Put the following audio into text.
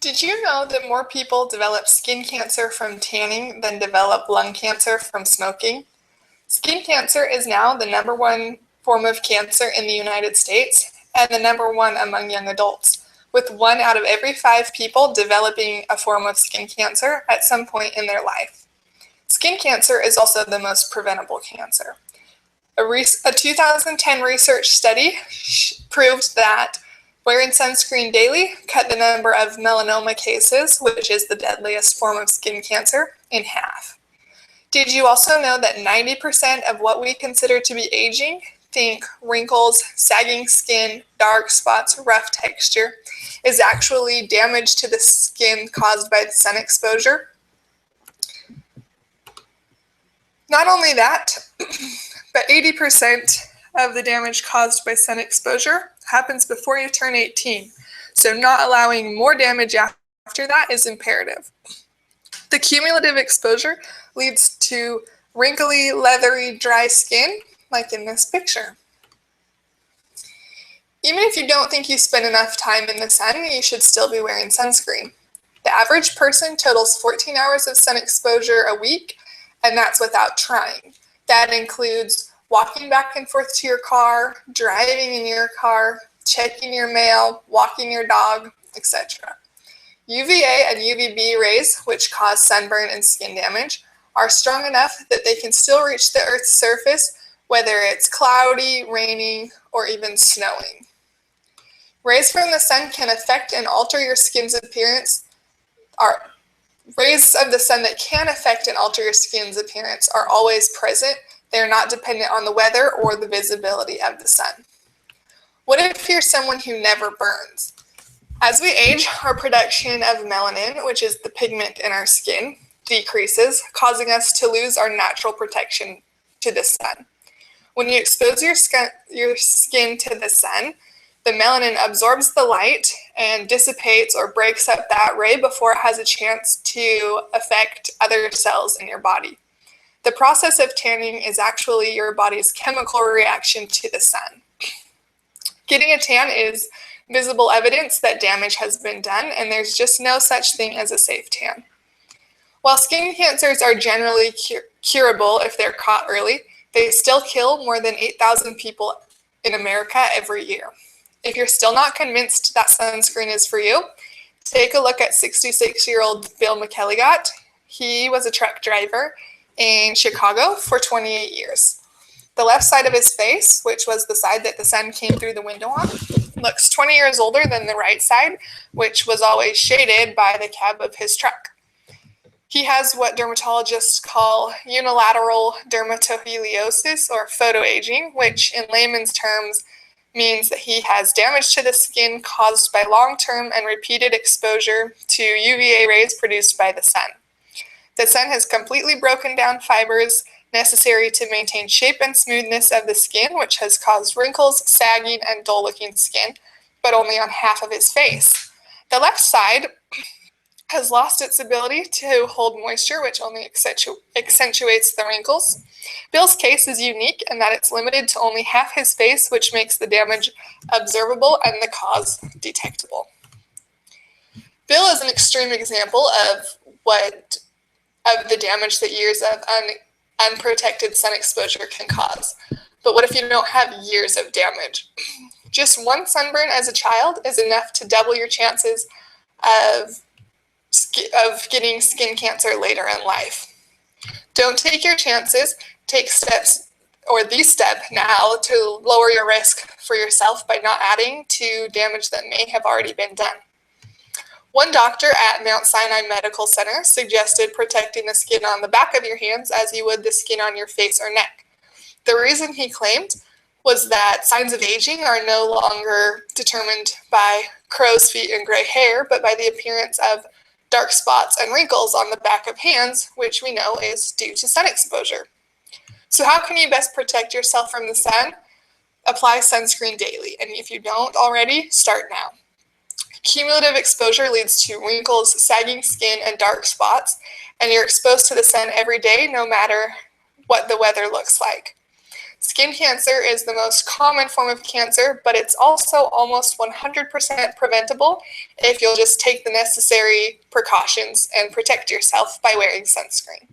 Did you know that more people develop skin cancer from tanning than develop lung cancer from smoking? Skin cancer is now the #1 form of cancer in the United States and the #1 among young adults, with 1 out of every 5 people developing a form of skin cancer at some point in their life. Skin cancer is also the most preventable cancer. A 2010 research study proved that wearing sunscreen daily cut the number of melanoma cases, which is the deadliest form of skin cancer, in half. Did you also know that 90% of what we consider to be aging, think wrinkles, sagging skin, dark spots, rough texture, is actually damage to the skin caused by the sun exposure? Not only that, but 80% of the damage caused by sun exposure happens before you turn 18. So not allowing more damage after that is imperative. The cumulative exposure leads to wrinkly, leathery, dry skin, like in this picture. Even if you don't think you spend enough time in the sun, you should still be wearing sunscreen. The average person totals 14 hours of sun exposure a week, and that's without trying. That includes walking back and forth to your car, driving in your car, checking your mail, walking your dog, etc. UVA and UVB rays, which cause sunburn and skin damage, are strong enough that they can still reach the Earth's surface, whether it's cloudy, raining, or even snowing. Rays from the sun can affect and alter your skin's appearance. Rays of the sun that can affect and alter your skin's appearance are always present. They are not dependent on the weather or the visibility of the sun. What if you're someone who never burns? As we age, our production of melanin, which is the pigment in our skin, decreases, causing us to lose our natural protection to the sun. When you expose your skin to the sun, the melanin absorbs the light and dissipates or breaks up that ray before it has a chance to affect other cells in your body. The process of tanning is actually your body's chemical reaction to the sun. Getting a tan is visible evidence that damage has been done, and there's just no such thing as a safe tan. While skin cancers are generally curable if they're caught early, they still kill more than 8,000 people in America every year. If you're still not convinced that sunscreen is for you, take a look at 66-year-old Bill McElligott. He was a truck driver in Chicago for 28 years. The left side of his face, which was the side that the sun came through the window on, looks 20 years older than the right side, which was always shaded by the cab of his truck. He has what dermatologists call unilateral dermatoheliosis, or photoaging, which in layman's terms means that he has damage to the skin caused by long-term and repeated exposure to UVA rays produced by the sun. The sun has completely broken down fibers necessary to maintain shape and smoothness of the skin, which has caused wrinkles, sagging, and dull-looking skin, but only on half of his face. The left side has lost its ability to hold moisture, which only accentuates the wrinkles. Bill's case is unique in that it's limited to only half his face, which makes the damage observable and the cause detectable. Bill is an extreme example of the damage that years of unprotected sun exposure can cause. But what if you don't have years of damage? Just one sunburn as a child is enough to double your chances of getting skin cancer later in life. Don't take your chances. Take steps, or the step now, to lower your risk for yourself by not adding to damage that may have already been done. One doctor at Mount Sinai Medical Center suggested protecting the skin on the back of your hands as you would the skin on your face or neck. The reason, he claimed, was that signs of aging are no longer determined by crow's feet and gray hair, but by the appearance of dark spots and wrinkles on the back of hands, which we know is due to sun exposure. So how can you best protect yourself from the sun? Apply sunscreen daily, and if you don't already, start now. Cumulative exposure leads to wrinkles, sagging skin, and dark spots, and you're exposed to the sun every day, no matter what the weather looks like. Skin cancer is the most common form of cancer, but it's also almost 100% preventable if you'll just take the necessary precautions and protect yourself by wearing sunscreen.